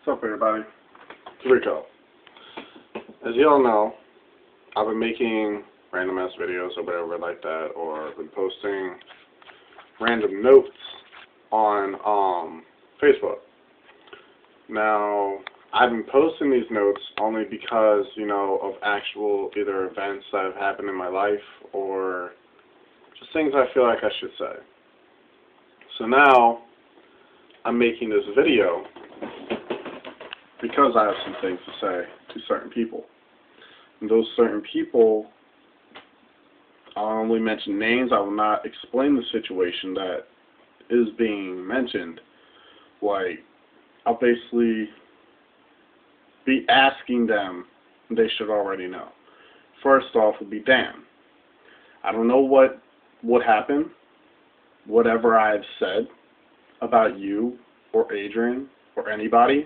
What's up, everybody? It's ReeKO. As you all know, I've been making random ass videos or whatever like that, or I've been posting random notes on Facebook. Now, I've been posting these notes only because, of actual either events that have happened in my life or just things I feel like I should say. So now, I'm making this video because I have some things to say to certain people. And those certain people, I'll only mention names. I will not explain the situation that is being mentioned. Like, I'll basically be asking them, they should already know. First off would be, damn, I don't know what happened, whatever I've said about you or Adrian or anybody.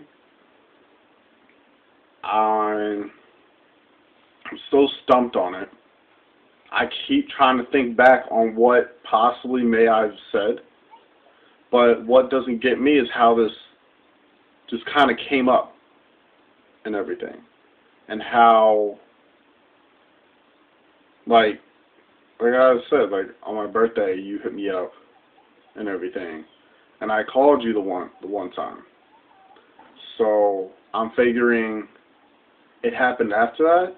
I'm so stumped on it. I keep trying to think back on what possibly may I've said, but what doesn't get me is how this just kind of came up and everything, and how, like I said, like on my birthday you hit me up and everything, and I called you the one time. So I'm figuring it happened after that,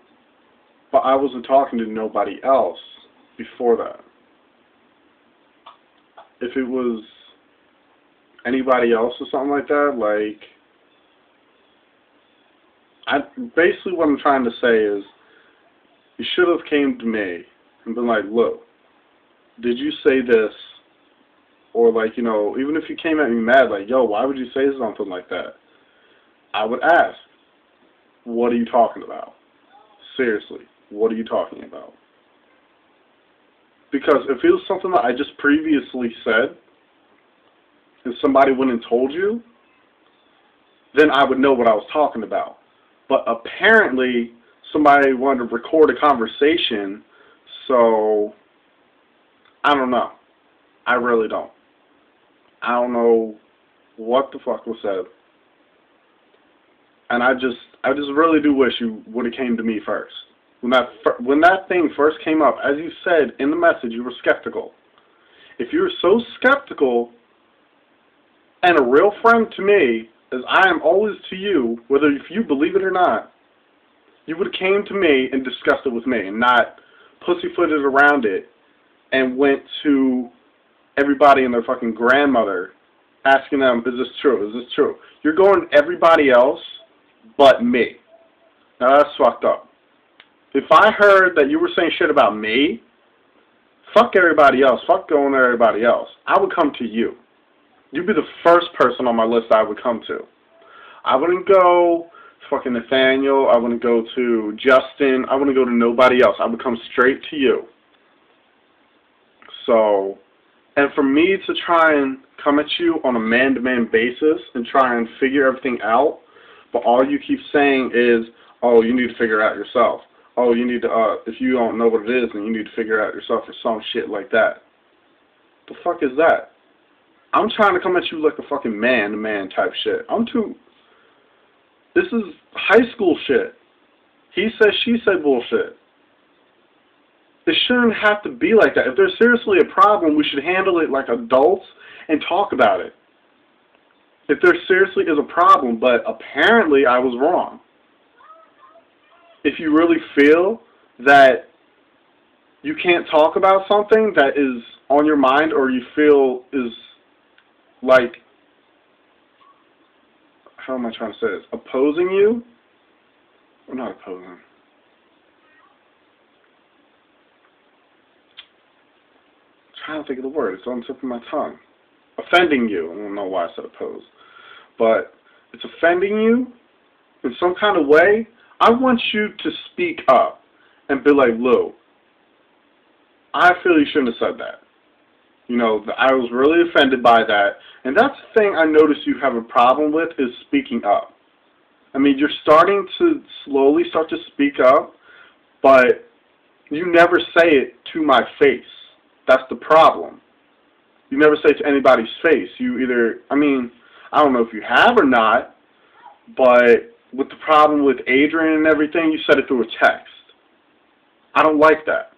but I wasn't talking to nobody else before that. If it was anybody else or something like that, basically what I'm trying to say is, you should have came to me and been like, look, did you say this? Or even if you came at me mad, like, yo, why would you say something like that? I would ask, what are you talking about? Seriously, what are you talking about? Because if it was something that I just previously said, and somebody went and told you, then I would know what I was talking about. But apparently, somebody wanted to record a conversation, so I don't know. I really don't. I don't know what the fuck was said. And I just really do wish you would have came to me first. When that thing first came up, as you said in the message, you were skeptical. If you were so skeptical and a real friend to me, as I am always to you, whether if you believe it or not, you would have came to me and discussed it with me, and not pussyfooted around it and went to everybody and their fucking grandmother asking them, is this true? Is this true? You're going to everybody else but me. Now that's fucked up. If I heard that you were saying shit about me, fuck everybody else. Fuck going to everybody else. I would come to you. You'd be the first person on my list I would come to. I wouldn't go to fucking Nathaniel. I wouldn't go to Justin. I wouldn't go to nobody else. I would come straight to you. So, and for me to try and come at you on a man-to-man basis and try and figure everything out, but all you keep saying is, oh, you need to figure it out yourself. Oh, you need to, if you don't know what it is, then you need to figure it out yourself, or some shit like that. The fuck is that? I'm trying to come at you like a fucking man-to-man type shit. This is high school shit. He said, she said bullshit. It shouldn't have to be like that. If there's seriously a problem, we should handle it like adults and talk about it. If there seriously is a problem, but apparently I was wrong. If you really feel that you can't talk about something that is on your mind, or you feel is like, how am I trying to say this? Opposing you? Or not opposing. I'm trying to think of the word. It's on the tip of my tongue. Offending you. I don't know why I said oppose. But it's offending you in some kind of way. I want you to speak up and be like, Lou, I feel you shouldn't have said that. I was really offended by that. And that's the thing I notice you have a problem with, is speaking up. I mean, you're starting to slowly start to speak up, but you never say it to my face. That's the problem. You never say it to anybody's face. You either, I don't know if you have or not, But with the problem with Adrian and everything, you said it through a text. I don't like that.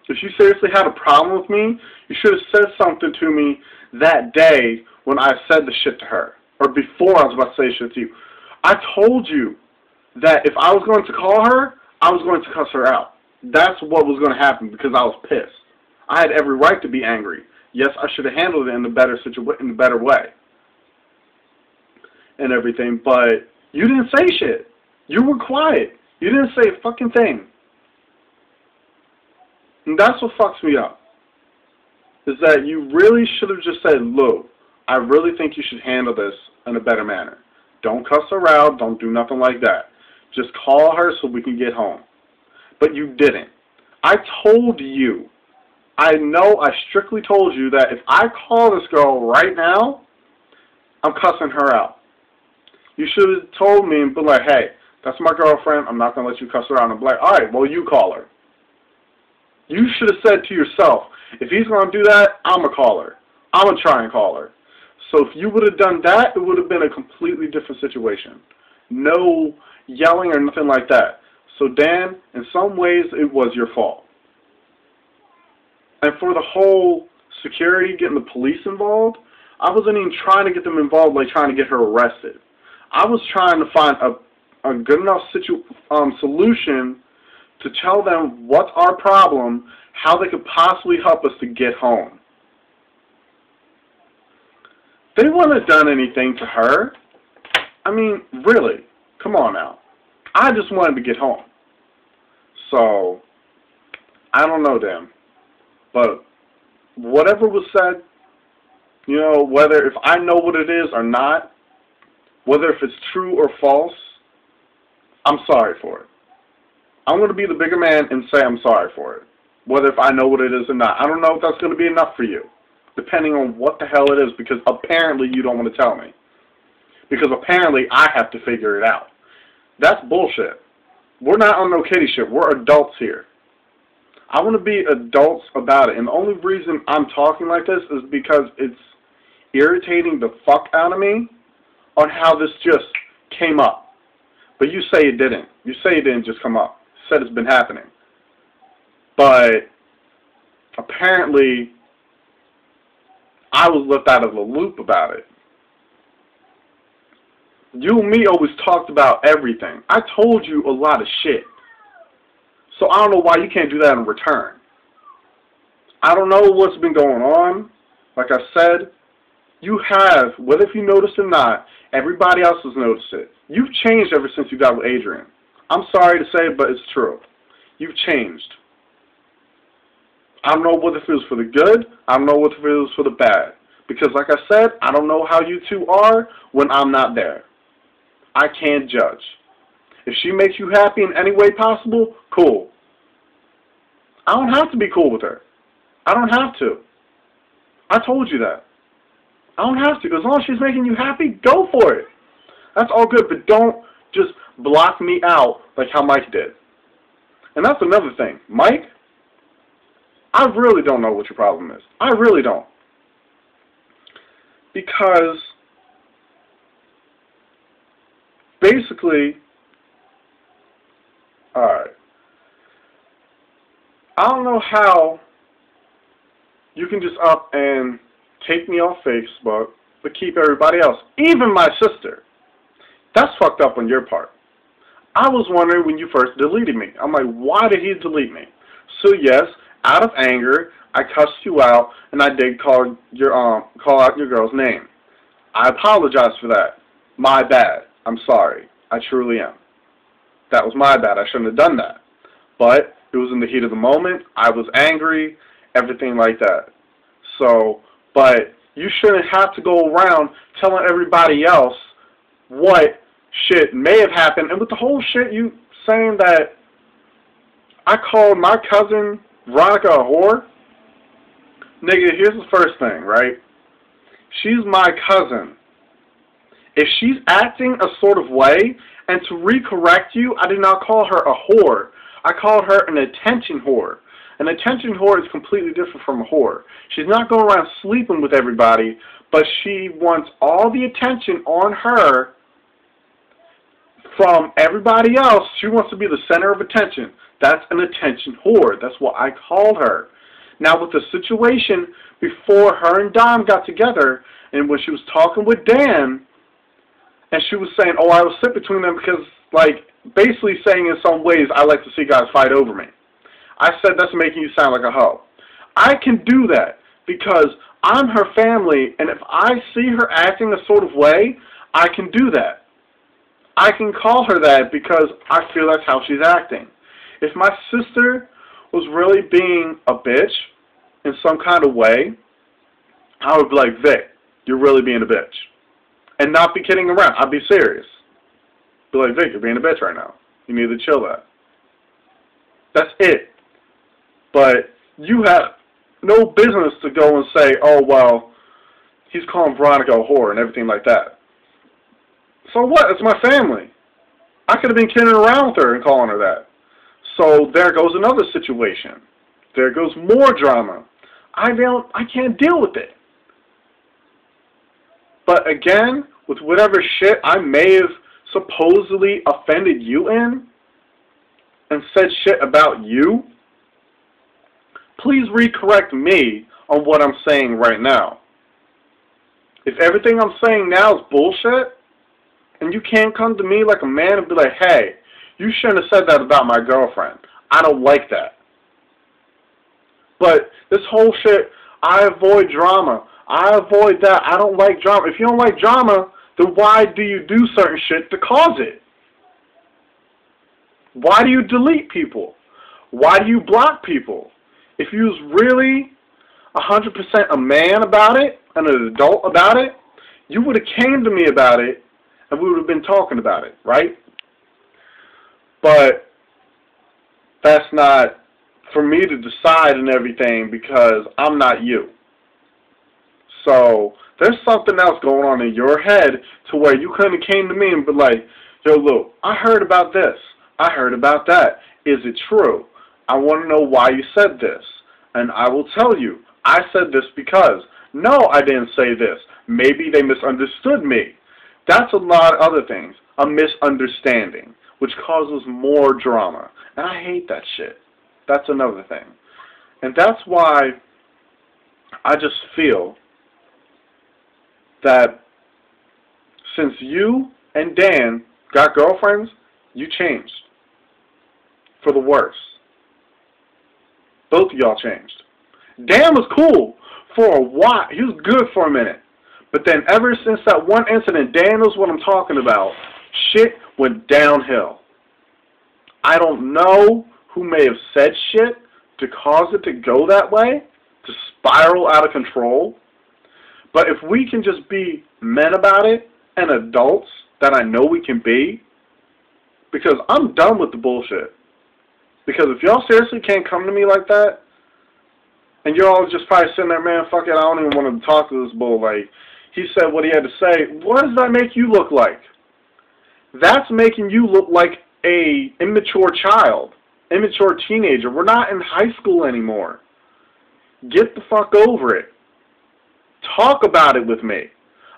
If you seriously had a problem with me, you should have said something to me that day when I said the shit to her. Or before I was about to say shit to you. I told you that if I was going to call her, I was going to cuss her out. That's what was going to happen because I was pissed. I had every right to be angry. Yes, I should have handled it in a better way. And everything, but you didn't say shit. You were quiet. You didn't say a fucking thing. And that's what fucks me up. Is that you really should have just said, Lou, I really think you should handle this in a better manner. Don't cuss her out. Don't do nothing like that. Just call her so we can get home. But you didn't. I told you. I know I strictly told you that if I call this girl right now, I'm cussing her out. You should have told me and been like, hey, that's my girlfriend. I'm not going to let you cuss her out. And I'm like, all right, well, you call her. You should have said to yourself, if he's going to do that, I'm going to call her. I'm going to try and call her. So if you would have done that, it would have been a completely different situation. No yelling or nothing like that. So Dan, in some ways, it was your fault. And for the whole security, getting the police involved, I wasn't even trying to get them involved like trying to get her arrested. I was trying to find a good enough solution to tell them what's our problem, how they could possibly help us to get home. They wouldn't have done anything to her. I mean, really, come on now. I just wanted to get home. So, I don't know, Dan. But whatever was said, you know, whether if I know what it is or not, whether if it's true or false, I'm sorry for it. I'm going to be the bigger man and say I'm sorry for it, whether if I know what it is or not. I don't know if that's going to be enough for you, depending on what the hell it is, because apparently you don't want to tell me. Because apparently I have to figure it out. That's bullshit. We're not on no kiddie shit. We're adults here. I want to be adults about it, and the only reason I'm talking like this is because it's irritating the fuck out of me on how this just came up. But you say it didn't. You say it didn't just come up. You said it's been happening. But apparently I was left out of the loop about it. You and me always talked about everything. I told you a lot of shit. So I don't know why you can't do that in return. I don't know what's been going on. Like I said, you have, whether if you noticed or not, everybody else has noticed it. You've changed ever since you got with Adrian. I'm sorry to say it, but it's true. You've changed. I don't know whether it was for the good. I don't know whether it was for the bad. Because like I said, I don't know how you two are when I'm not there. I can't judge. If she makes you happy in any way possible, cool. I don't have to be cool with her. I don't have to. I told you that. I don't have to. As long as she's making you happy, go for it. That's all good, but don't just block me out like how Mike did. And that's another thing. Mike, I really don't know what your problem is. I really don't. Because basically, alright, I don't know how you can just up and take me off Facebook, but keep everybody else, even my sister. That's fucked up on your part. I was wondering when you first deleted me. I'm like, why did he delete me? So yes, out of anger, I cussed you out, and I did call out your girl's name. I apologize for that. My bad. I'm sorry. I truly am. That was my bad. I shouldn't have done that. But it was in the heat of the moment. I was angry, everything like that. So, but you shouldn't have to go around telling everybody else what shit may have happened. And with the whole shit, you saying that I called my cousin Veronica a whore. Nigga, here's the first thing, right? She's my cousin. If she's acting a sort of way, and to recorrect you, I did not call her a whore. I called her an attention whore. An attention whore is completely different from a whore. She's not going around sleeping with everybody, but she wants all the attention on her from everybody else, she wants to be the center of attention. That's an attention whore. That's what I called her. Now, with the situation before her and Dom got together, and when she was talking with Dan, and she was saying, oh, I was sit between them because, like, basically saying in some ways, I like to see guys fight over me. I said, that's making you sound like a hoe. I can do that because I'm her family, and if I see her acting a sort of way, I can do that. I can call her that because I feel that's how she's acting. If my sister was really being a bitch in some kind of way, I would be like, Vic, you're really being a bitch. And not be kidding around. I'd be serious. Be like, Vic, you're being a bitch right now. You need to chill that. That's it. But you have no business to go and say, oh, well, he's calling Veronica a whore and everything like that. So what? It's my family. I could have been kidding around with her and calling her that. So there goes another situation. There goes more drama. I can't deal with it. But again, with whatever shit I may have supposedly offended you in and said shit about you, please recorrect me on what I'm saying right now. If everything I'm saying now is bullshit, and you can't come to me like a man and be like, hey, you shouldn't have said that about my girlfriend. I don't like that. But this whole shit, I avoid drama. I avoid that. I don't like drama. If you don't like drama, then why do you do certain shit to cause it? Why do you delete people? Why do you block people? If you was really 100% a man about it, and an adult about it, you would have came to me about it, and we would have been talking about it, right? But that's not for me to decide and everything because I'm not you. So there's something else going on in your head to where you couldn't have came to me and be like, yo, look, I heard about this. I heard about that. Is it true? I want to know why you said this. And I will tell you, I said this because. No, I didn't say this. Maybe they misunderstood me. That's a lot of other things. A misunderstanding, which causes more drama. And I hate that shit. That's another thing. And that's why I just feel that since you and Dan got girlfriends, you changed. For the worse. Both of y'all changed. Dan was cool for a while. He was good for a minute. But then ever since that one incident, Dan knows what I'm talking about, shit went downhill. I don't know who may have said shit to cause it to go that way, to spiral out of control. But if we can just be men about it and adults that I know we can be, because I'm done with the bullshit. Because if y'all seriously can't come to me like that, and you're all just probably sitting there, man, fuck it, I don't even want to talk to this bull. Like, he said what he had to say. What does that make you look like? That's making you look like a immature child, immature teenager. We're not in high school anymore. Get the fuck over it. Talk about it with me.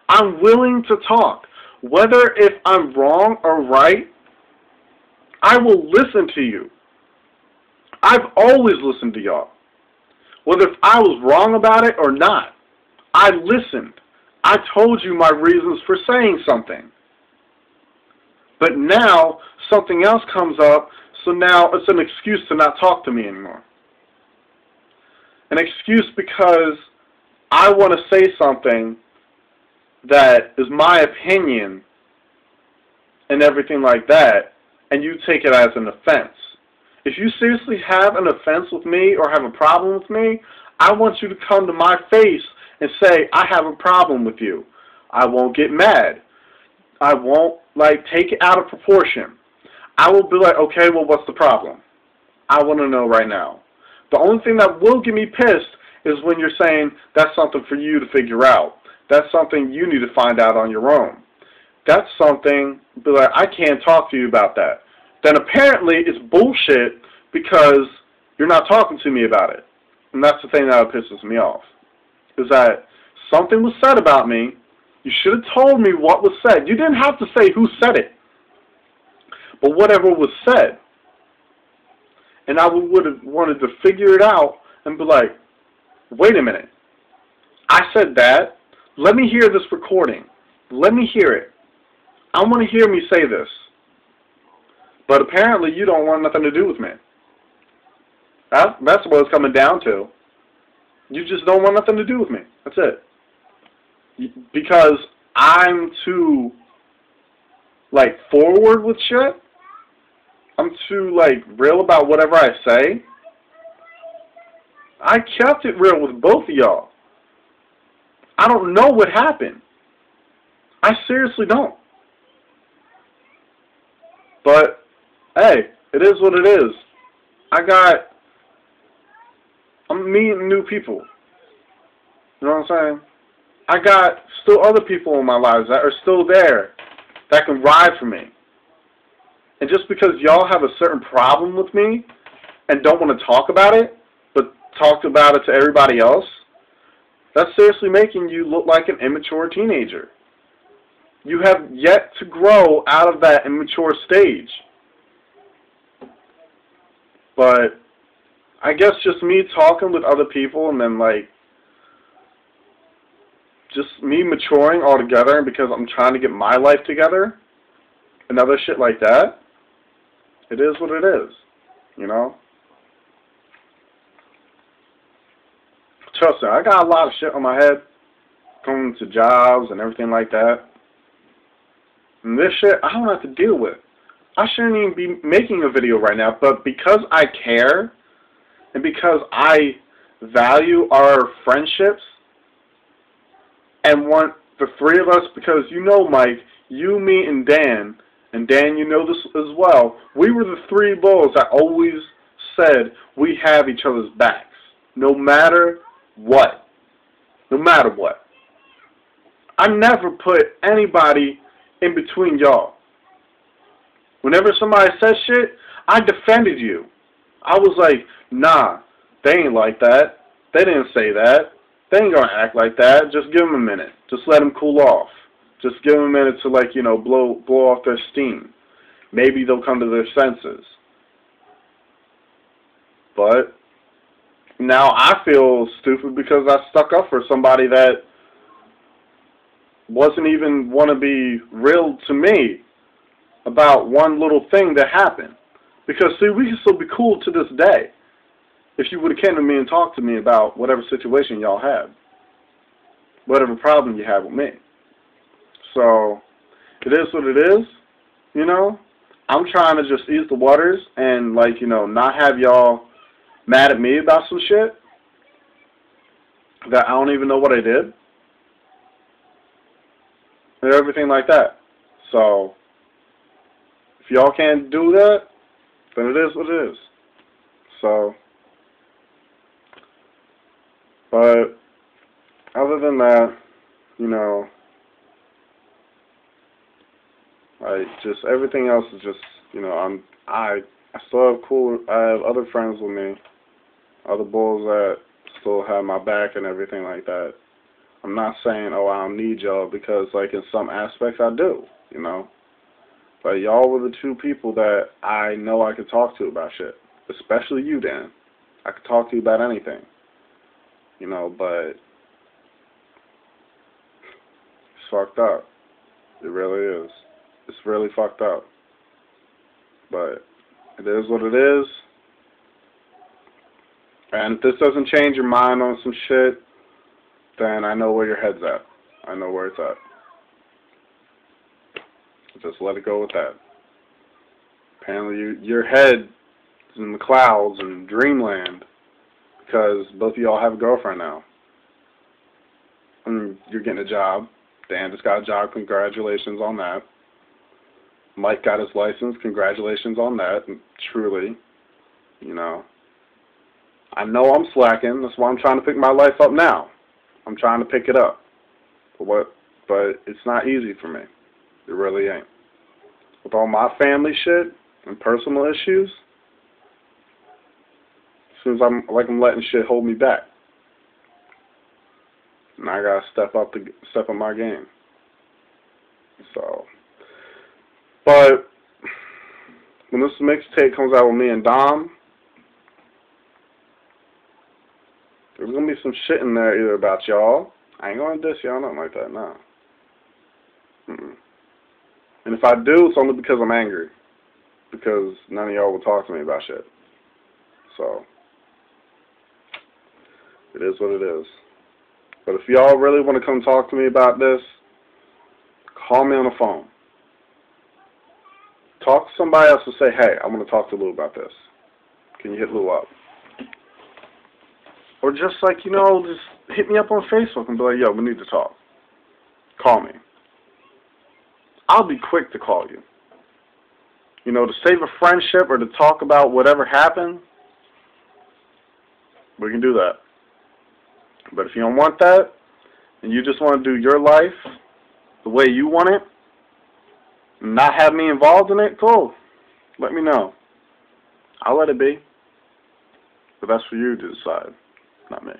I'm willing to talk. Whether if I'm wrong or right, I will listen to you. I've always listened to y'all. Whether if I was wrong about it or not, I listened. I told you my reasons for saying something. But now, something else comes up, so now it's an excuse to not talk to me anymore. An excuse because I want to say something that is my opinion and everything like that, and you take it as an offense. If you seriously have an offense with me or have a problem with me, I want you to come to my face and say, I have a problem with you. I won't get mad. I won't, take it out of proportion. I will be like, okay, well, what's the problem? I want to know right now. The only thing that will get me pissed is when you're saying that's something for you to figure out. That's something you need to find out on your own. That's something, be like, I can't talk to you about that. Then apparently it's bullshit because you're not talking to me about it. And that's the thing that pisses me off. Is that something was said about me. You should have told me what was said. You didn't have to say who said it. But whatever was said. And I would have wanted to figure it out and be like, wait a minute. I said that. Let me hear this recording. Let me hear it. I want to hear me say this. But apparently you don't want nothing to do with me. That's what it's coming down to. You just don't want nothing to do with me. That's it. Because I'm too, like, forward with shit. I'm too, like, real about whatever I say. I kept it real with both of y'all. I don't know what happened. I seriously don't. But, hey, it is what it is. I'm meeting new people. You know what I'm saying? I got still other people in my lives that are still there that can ride for me. And just because y'all have a certain problem with me and don't want to talk about it, but talk about it to everybody else, that's seriously making you look like an immature teenager. You have yet to grow out of that immature stage. But I guess just me talking with other people and then, like, just me maturing altogether because I'm trying to get my life together and other shit like that, it is what it is, you know? Trust me, I got a lot of shit on my head coming to jobs and everything like that. And this shit, I don't have to deal with. I shouldn't even be making a video right now, but because I care and because I value our friendships and want the three of us, because you know, Mike, you, me, and Dan, you know this as well, we were the three bulls that always said we have each other's backs, no matter what. No matter what. I never put anybody in between y'all. Whenever somebody says shit, I defended you. I was like, nah, they ain't like that. They didn't say that. They ain't gonna act like that. Just give them a minute. Just let them cool off. Just give them a minute to, like, you know, blow off their steam. Maybe they'll come to their senses. But now I feel stupid because I stuck up for somebody that wasn't even want to be real to me about one little thing that happened. Because, see, we can still be cool to this day if you would have came to me and talked to me about whatever situation y'all had, whatever problem you had with me. So, it is what it is, you know. I'm trying to just ease the waters and, like, you know, not have y'all mad at me about some shit that I don't even know what I did. And everything like that. So, if y'all can't do that, then it is what it is. So, but other than that, you know, like, just everything else is just, you know, I still have I have other friends with me, other bulls that still have my back and everything like that. I'm not saying, oh, I don't need y'all, because, like, in some aspects I do, you know. But y'all were the two people that I know I could talk to about shit. Especially you, Dan. I could talk to you about anything. You know, but it's fucked up. It really is. It's really fucked up. But it is what it is. And if this doesn't change your mind on some shit, then I know where your head's at. I know where it's at. Just let it go with that. Apparently your head is in the clouds in dreamland because both of y'all have a girlfriend now. And you're getting a job. Dan just got a job. Congratulations on that. Mike got his license. Congratulations on that. And truly, you know, I know I'm slacking. That's why I'm trying to pick my life up now. I'm trying to pick it up. But it's not easy for me. It really ain't. With all my family shit and personal issues, it seems I'm letting shit hold me back. And I gotta step up my game. So, but when this mixtape comes out with me and Dom, there's going to be some shit in there either about y'all. I ain't going to diss y'all, nothing like that, no. And if I do, it's only because I'm angry. Because none of y'all will talk to me about shit. So, it is what it is. But if y'all really want to come talk to me about this, call me on the phone. Talk to somebody else and say, hey, I want to talk to Lou about this. Can you hit Lou up? Or just like, just hit me up on Facebook and be like, yo, we need to talk. Call me. I'll be quick to call you. To save a friendship or to talk about whatever happened, we can do that. But if you don't want that, and you just want to do your life the way you want it, and not have me involved in it, cool. Let me know. I'll let it be. But that's for you to decide, not me.